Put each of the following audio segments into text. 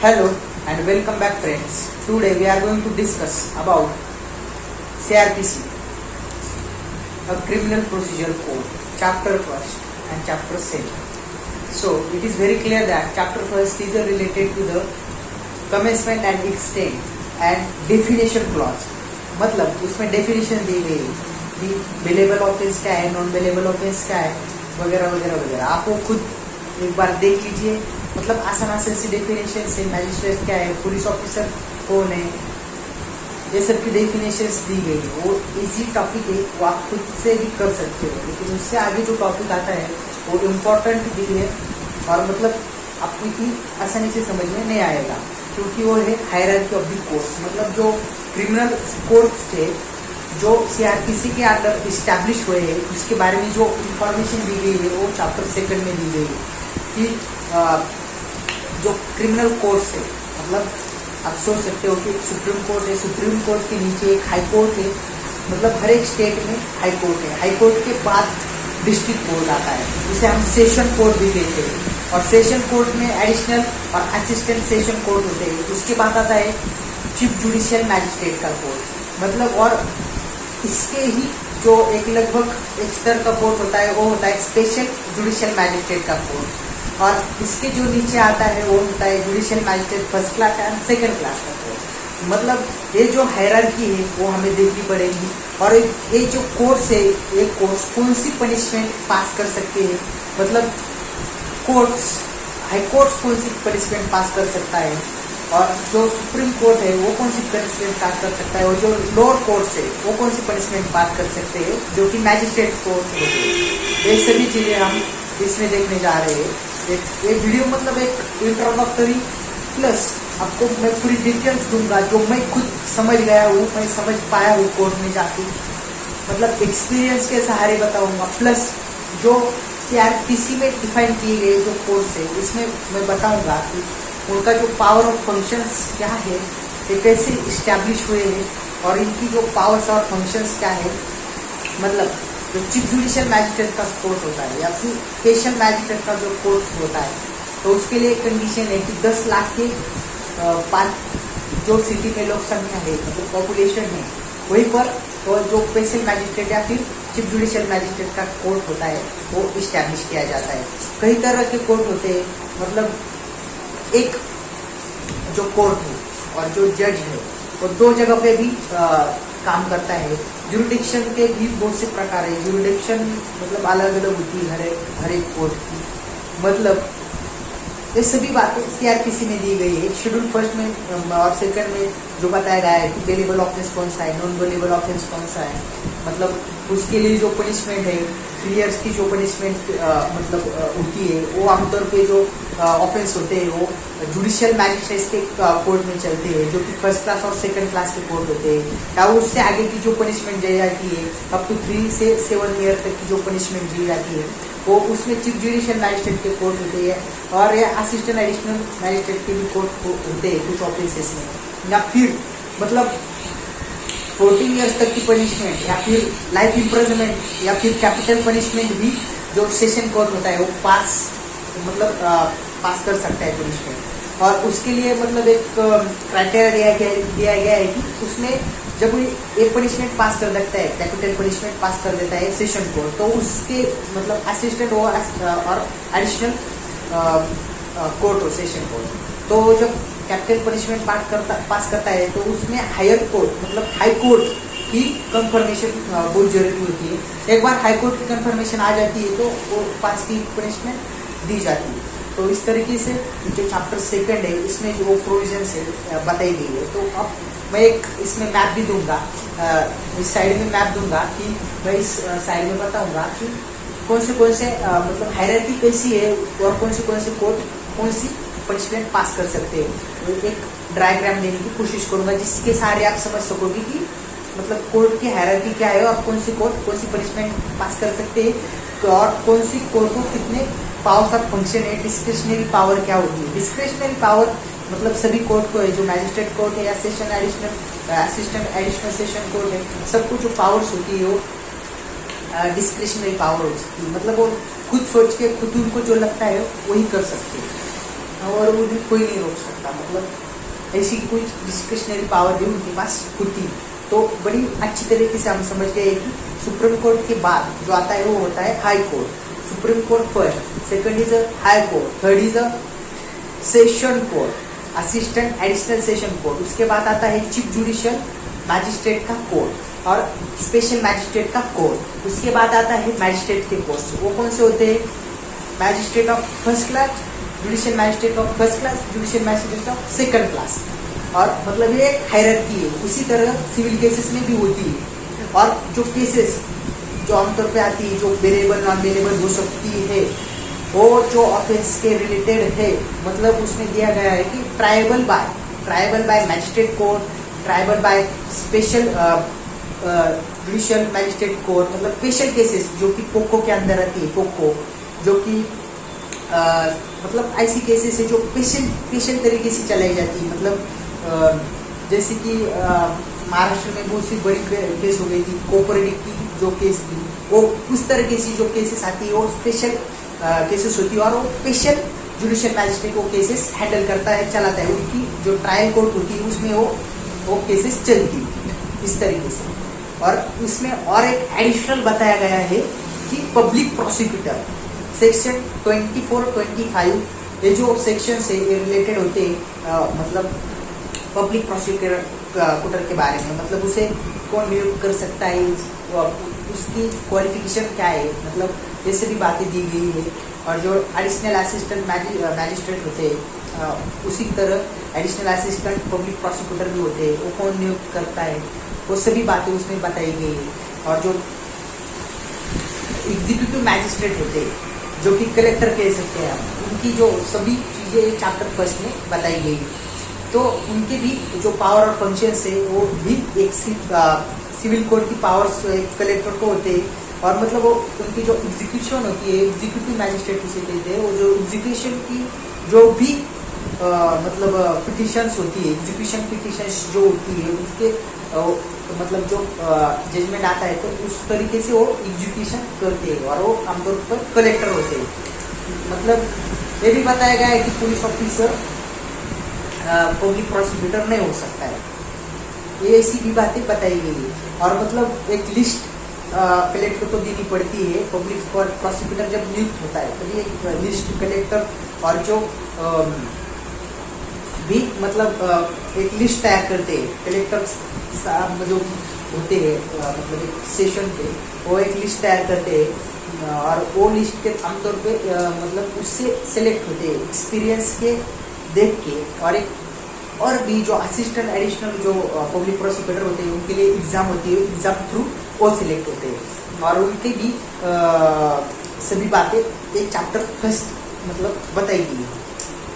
Hello and welcome back friends. Today we are going to discuss about CRPC, a criminal procedural code, chapter 1st and chapter 7. So it is very clear that chapter 1st is related to the commencement and extent and definition clause. मतलब उसमें definition दी गई कि bailable offence क्या है, non bailable offence क्या है, वगैरह वगैरह वगैरह. आपको खुद एक बार देख लीजिए. मतलब आसान से डेफिनेशन से मैजिस्ट्रेट क्या है, पुलिस ऑफिसर कौन है, ये सब की डेफिनेशंस दी गई है. वो इजी टॉपिक है, वो आप खुद से भी कर सकते हो. लेकिन उससे आगे जो टॉपिक आता है वो इम्पोर्टेंट भी है और मतलब आपको इतनी आसानी से समझ में नहीं आएगा, क्योंकि वो है हायरार्की ऑफ द कोर्ट्स. मतलब जो क्रिमिनल कोर्ट्स थे जो सीआरपीसी के अंडर इस्टेब्लिश हुए हैं, उसके बारे में जो इंफॉर्मेशन दी गई है वो चैप्टर 2 में दी गई है. कि जो क्रिमिनल कोर्ट्स है, मतलब आप सोच सकते हो कि एक सुप्रीम कोर्ट है, सुप्रीम कोर्ट के नीचे एक हाई कोर्ट है. मतलब हर एक स्टेट में हाई कोर्ट है. हाई कोर्ट के बाद डिस्ट्रिक्ट कोर्ट आता है, जिसे हम सेशन कोर्ट भी कहते हैं. और सेशन कोर्ट में एडिशनल और असिस्टेंट सेशन कोर्ट होते हैं. उसके बाद आता है चीफ जुडिशियल मैजिस्ट्रेट का कोर्ट. मतलब और इसके ही जो एक लगभग एक स्तर का कोर्ट होता है वो होता है स्पेशल जुडिशियल मैजिस्ट्रेट का कोर्ट. और इसके जो नीचे आता है वो होता है judicial magistrate first class and second class का कोर्ट. मतलब ये जो हायरार्की है वो हमें देखनी पड़ेगी. और ये जो कोर्ट्स है, ये कोर्ट्स कौन सी पनिशमेंट पास कर सकते हैं, मतलब कोर्ट्स हाई कोर्ट्स कौन सी पनिशमेंट पास कर सकता है, और जो सुप्रीम कोर्ट है वो कौन सी पनिशमेंट पास कर सकता है, और जो लोअर कोर्ट्स है वो कौन सी पनिशमेंट पास कर सकते हैं, जो कि मैजिस्ट्रेट कोर्ट होते हैं. ये सभी चीज़ें हम इसमें देखने जा रहे हैं. ये वीडियो मतलब एक इंट्रोडक्टरी प्लस आपको मैं पूरी डिटेल्स दूंगा जो मैं खुद समझ गया हूँ, मैं समझ पाया हूँ कोर्ट में जाके. मतलब एक्सपीरियंस के सहारे बताऊंगा. प्लस जो सीआरपीसी में डिफाइन किए गए जो कोर्स है इसमें मैं बताऊंगा कि उनका जो पावर ऑफ फंक्शंस क्या है, ये कैसे इस्टेब्लिश हुए हैं, और इनकी जो पावर्स और फंक्शंस क्या है. मतलब जो चीफ जुडिशियल मैजिस्ट्रेट का कोर्ट होता है या फिर स्पेशल मैजिस्ट्रेट का जो कोर्ट होता है, तो उसके लिए कंडीशन है कि 10 लाख के 5 जो सिटी में लोक संख्या है, मतलब पॉपुलेशन है, वहीं पर तो जो स्पेशल मैजिस्ट्रेट या फिर चीफ जुडिशियल मैजिस्ट्रेट का कोर्ट होता है वो इस्टेब्लिश किया जाता है. कई तरह के कोर्ट होते हैं. मतलब एक जो कोर्ट है और जो जज है वो 2 जगह पे भी काम करता है. जुरिडिक्शन के भी बहुत से प्रकार है. जुरिडिक्शन मतलब अलग अलग होती है हर एक कोर्ट की. मतलब ये सभी बातें सीआरपीसी में दी गई है. शेड्यूल फर्स्ट में और सेकंड में जो बताया गया है कि बेलेबल ऑफेंस कौन सा है, नॉन बेलेबल ऑफेंस कौन सा है. मतलब उसके लिए जो पनिशमेंट है, 3 इयर्स की जो पनिशमेंट मतलब होती है, वो आमतौर पे जो ऑफेंस होते हैं वो जुडिशियल मैजिस्ट्रेट के कोर्ट में चलते हैं, जो कि फर्स्ट क्लास और सेकंड क्लास के कोर्ट होते हैं. या उससे आगे की जो पनिशमेंट दी जाती है, अप टू 3 से 7 ईयर तक की जो पनिशमेंट दी जाती है, वो उसमें चीफ जुडिशियल मैजिस्ट्रेट के कोर्ट होते हैं. और या असिस्टेंट एडिशनल मैजिस्ट्रेट के भी कोर्ट होते हैं कुछ ऑफेंसेस में. या फिर मतलब 14 ईयर्स तक की पनिशमेंट या फिर लाइफ इम्प्रिजनमेंट या फिर कैपिटल पनिशमेंट भी जो सेशन कोर्ट होता है वो पास कर सकता है पनिशमेंट. और उसके लिए मतलब एक क्राइटेरिया दिया गया है कि उसमें जब ये पनिशमेंट पास कर देता है, कैपिटल पनिशमेंट पास कर देता है सेशन कोर्ट, तो उसके मतलब असिस्टेंट और एडिशनल कोर्ट हो सेशन कोर्ट, तो जब कैपिटल पनिशमेंट पास करता है तो उसमें हायर कोर्ट मतलब हाई कोर्ट की कंफर्मेशन बहुत जरूरी होती है. एक बार हाई कोर्ट की कंफर्मेशन आ जाती है तो वो पास की पनिशमेंट दी जाती है. तो इस तरीके से जो चैप्टर 2 है इसमें जो प्रोविजंस है बताई गई है. तो अब मैं एक इसमें मैप भी दूंगा, इस साइड में मैप दूंगा कि मैं इस साइड में बताऊंगा कि कौन से मतलब हायरार्की कैसी है और कौन से कोर्ट कौन सी पनिशमेंट पास कर सकते हैं. तो एक डायग्राम देने की कोशिश करूंगा जिसके सारे आप समझ सकोगे कि मतलब कोर्ट की हायरार्की क्या है और कौन सी कोर्ट कौन सी पनिशमेंट पास कर सकते हैं, और कौन सी कोर्ट को कितने पावर्स ऑफ फंक्शन है, डिस्क्रिशनरी पावर क्या होती है. डिस्क्रिशनरी पावर मतलब सभी कोर्ट को है, जो मैजिस्ट्रेट कोर्ट है या session additional assistant additional session court है, सबको जो पावर्स होती है वो डिस्क्रिशनरी पावर होती है. मतलब वो खुद सोच के खुद उनको जो लगता है वही कर सकते हैं. और उन्हें कोई नहीं रोक सकता, मतलब ऐसी कोई डिस्क्रिशनरी पावर भी उनके पास होती। तो बड़ी अच्छी तरीके से हम समझ गए कि सुप्रीम कोर्ट के बाद जो आता है वो होता है high court. Supreme court first, second is a high court, third is a session court, assistant additional session court. उसके बाद आता है चीफ जुडिशियल मैजिस्ट्रेट का कोर्ट और स्पेशल मैजिस्ट्रेट का कोर्ट। उसके बाद आता है मैजिस्ट्रेट के पोस्ट। वो कौन से होते हैं? Magistrate of first class, judicial magistrate of first class, judicial magistrate of second class. और मतलब ये हायरार्की है। उसी तरह सिविल केसेस में भी होती है। और जो केसेस जो आमतौर पे आती है, जो बेलेबल नॉन बेलेबल हो सकती है, वो जो ऑफेंस के रिलेटेड है, मतलब उसमें दिया गया है कि tribal bye magistrate court, tribal by special judicial magistrate court, मतलब स्पेशल केसेस जो कि पोको के अंदर आती है। पोको जो कि मतलब ऐसी केसेस है जो स्पेशल तरीके से चलाई जाती है। मतलब जैसे कि महाराष्ट्र में बहुत सी बड़ी केस हो गई थी, कोऑपरेटिव की जो केस थी, वो उस तरह की जो केसेस आती है वो स्पेशल केसेस होती है। और वो स्पेशल जुडिशियल मैजिस्ट्रेट वो केसेस हैंडल करता है, चलाता है। उनकी जो ट्रायल कोर्ट होती है उसमें वो केसेस चलती है इस तरीके से। और इसमें और एक एडिशनल बताया गया है कि पब्लिक प्रोसिक्यूटर सेक्शन 24-25, ये जो सेक्शन से रिलेटेड होते मतलब पब्लिक प्रोसिक्यूटर के बारे में, मतलब उसे कौन नियुक्त कर सकता है, उसकी क्वालिफिकेशन क्या है, मतलब ये सभी बातें दी गई है। और जो एडिशनल असिस्टेंट मैजिस्ट्रेट होते हैं, उसी तरह एडिशनल असिस्टेंट पब्लिक प्रोसिक्यूटर भी होते हैं, वो कौन नियुक्त करता है, वो सभी बातें उसमें बताई गई है। और जो एग्जीक्यूटिव मैजिस्ट्रेट होते हैं, जो कि कलेक्टर कह सकते हैं, उनकी जो सभी चीज़ें चैप्टर फर्स्ट में बताई गई है। तो उनके भी जो पावर और फंक्शंस है वो भी एक सिविल कोर्ट की पावर्स कलेक्टर को होते हैं। और मतलब वो उनकी जो एग्जीक्यूशन होती है, एग्जीक्यूटिव मैजिस्ट्रेट उसे कहते हैं, वो जो एग्जीक्यूशन की जो भी मतलब पिटिशंस होती है, एग्जीक्यूशन पिटिशंस जो होती है, उसके मतलब जो जजमेंट आता है, तो उस तरीके से वो एग्जीक्यूशन करते हैं। और वो आमतौर पर कलेक्टर होते हैं। मतलब ये भी बताया गया है कि पुलिस ऑफिसर पब्लिक प्रोसिक्यूटर नहीं हो सकता है। ये ऐसी भी बातें बताई गई है। और मतलब एक लिस्ट कलेक्टर को देनी पड़ती है। पब्लिक प्रोसिक्यूटर जब नियुक्त होता है तभी एक लिस्ट कलेक्टर और जो भी मतलब एक लिस्ट तैयार करते हैं कलेक्टर साहब जो होते हैं, मतलब एक सेशन पे वो एक लिस्ट तैयार करते हैं। और वो लिस्ट के आमतौर पे मतलब उससे सेलेक्ट होते हैं एक्सपीरियंस के देख के। और भी जो असिस्टेंट एडिशनल जो पब्लिक प्रोसिक्यूटर होते हैं उनके लिए एग्जाम होती है, एग्जाम थ्रू वो सिलेक्ट होते हैं। और उनके भी सभी बातें एक चैप्टर फर्स्ट मतलब बताई गई है।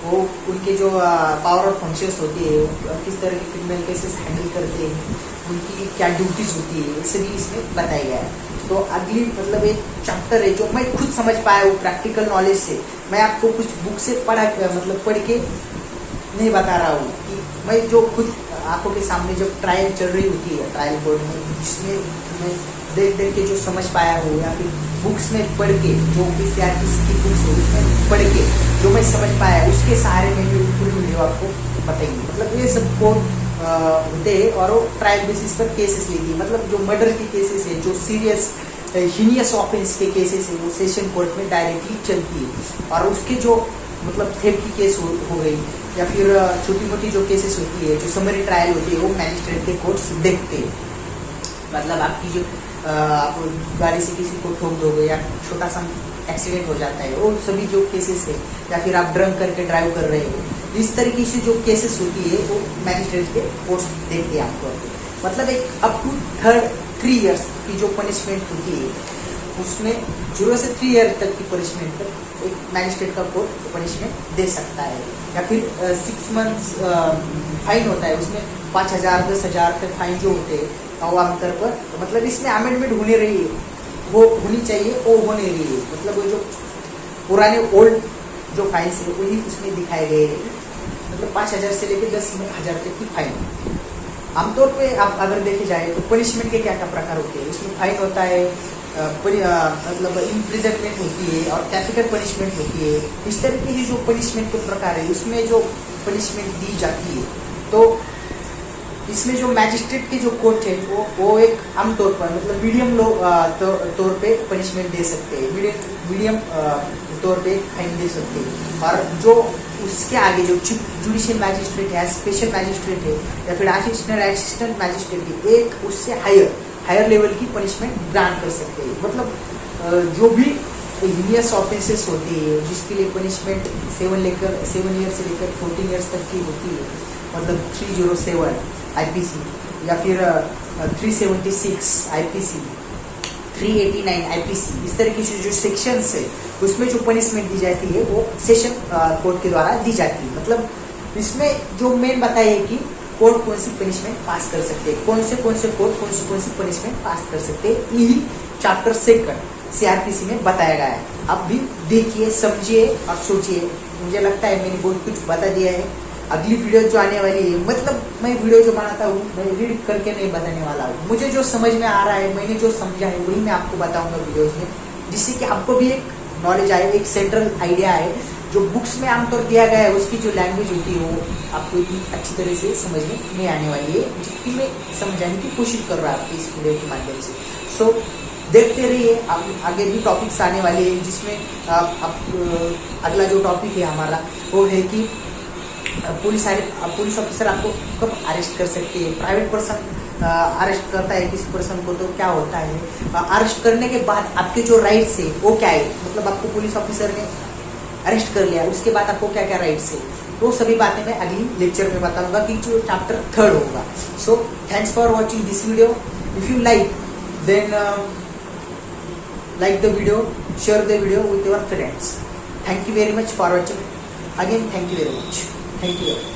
वो उनके जो पावर और फंक्शंस होती है, किस तरह के क्रिमिनल केसेस हैंडल करते हैं, उनकी क्या ड्यूटीज होती है, ये सभी इसमें बताया गया है। तो अगली मतलब एक चैप्टर है जो मैं खुद समझ पाया हूँ प्रैक्टिकल नॉलेज से। मैं आपको कुछ बुक से पढ़ के नहीं बता रहा हूँ कि मैं जो खुद आंखों के सामने जब ट्रायल चल रही होती है ट्रायल कोर्ट में, जिसमें मैं देख के जो समझ पाया हूँ, या फिर बुक्स में पढ़ के जो CRPC की बुक्स है उसमें पढ़ के जो मैं समझ पाया, उसके सहारे में भी पूरी वीडियो आपको बताएंगे। मतलब ये सब कोर्ट होते हैं और वो ट्रायल बेसिस पर केसेस लेती है। मतलब जो मर्डर के केसेस है, जो सीरियस हीनियस ऑफेंस के केसेस है, वो सेशन कोर्ट में डायरेक्टली चलती है। और उसके जो मतलब थेफ्ट की केस हो गई, या फिर छोटी मोटी जो केसेस होती है, जो समरी ट्रायल होती है, वो मैजिस्ट्रेट के कोर्ट्स देखते हैं। मतलब आपकी जो आप गाड़ी से किसी को ठोक दोगे या छोटा सा एक्सीडेंट हो जाता है, वो सभी जो केसेस है, या फिर आप ड्रंक करके ड्राइव कर रहे हो, इस तरीके से जो केसेस होती है वो मैजिस्ट्रेट के कोर्ट्स देखते हैं आपको। मतलब एक अप टू 3 years की जो पनिशमेंट होती है, उसमें 0 से 3 year तक की पनिशमेंट तक एक मैजिस्ट्रेट का कोर्ट पनिशमेंट दे सकता है। या फिर 6 months फाइन होता है, उसमें 5,000 10,000 तक फाइन जो होते हैं आमतौर पर। तो मतलब इसमें अमेंडमेंट होने रही है, वो होनी चाहिए, वो हो नहीं रही है। मतलब वो जो पुराने ओल्ड जो फाइन्स है वही उसमें दिखाए गए हैं। मतलब 5,000 से लेकर 10,000 तक की फाइन। आमतौर पे आप अगर देखे जाए तो पनिशमेंट के क्या क्या प्रकार होते हैं, उसमें फाइन होता है, मतलब इम्प्रिजनमेंट होती है और कैपिटल पनिशमेंट होती है। इस तरीके की जो पनिशमेंट के प्रकार है उसमें जो पनिशमेंट दी जाती है, तो इसमें जो मैजिस्ट्रेट की जो कोर्ट है वो एक आमतौर पर मतलब मीडियम तौर पे पनिशमेंट दे सकते हैं, मीडियम तौर पे फाइन दे सकते हैं। और जो उसके आगे जो जुडिशियल मैजिस्ट्रेट है, स्पेशल मैजिस्ट्रेट है या फिर असिस्टेंट मैजिस्ट्रेट है, एक उससे हायर लेवल की पनिशमेंट ग्रांट कर सकते हैं। मतलब जो भी हीनियस ऑफेंसेस होती है जिसके लिए पनिशमेंट 7 ईयर से लेकर 14 ईयर्स तक की होती है, मतलब 307 आईपीसी या फिर 376 आईपीसी, 389 आईपीसी, इस तरह की जो सेक्शंस है उसमें जो पनिशमेंट दी जाती है वो सेशन कोर्ट के द्वारा दी जाती है। मतलब इसमें जो मेन बताया है कि कोर्ट कौन सी पनिशमेंट पास कर सकते हैं, कौन से कोर्ट कौन सी पनिशमेंट पास कर सकते हैं, यही चैप्टर 2 सीआरपीसी में बताया गया है। आप भी देखिए, समझिए और सोचिए। मुझे लगता है मैंने बहुत कुछ बता दिया है। अगली वीडियो जो आने वाली है, मतलब मैं वीडियो जो बनाता हूँ मैं रीड करके नहीं बताने वाला हूँ, मुझे जो समझ में आ रहा है, मैंने जो समझा है वही मैं आपको बताऊंगा वीडियोस में, जिससे कि आपको भी एक नॉलेज आए, एक सेंट्रल आइडिया आए। जो बुक्स में आमतौर दिया गया है उसकी जो लैंग्वेज होती है वो आपको इतनी अच्छी तरह से समझ में नहीं आने वाली है, जितनी मैं समझाने की कोशिश कर रहा हूँ आपकी इस वीडियो के माध्यम से। सो देखते रहिए, आगे भी टॉपिक्स आने वाले हैं, जिसमें अगला जो टॉपिक है हमारा वो है कि पुलिस ऑफिसर आपको कब अरेस्ट कर सकते हैं, प्राइवेट पर्सन अरेस्ट करता है किसी पर्सन को तो क्या होता है, अरेस्ट करने के बाद आपके जो राइट्स है वो क्या है, मतलब आपको पुलिस ऑफिसर ने अरेस्ट कर लिया उसके बाद आपको क्या क्या राइट्स है, तो सभी बातें मैं अगली लेक्चर में बताऊंगा कि जो चैप्टर 3 होगा। So thanks for watching this video. If you like then like the video, share the video with your friends. Thank you very much for watching. Again, thank you very much. Thank you.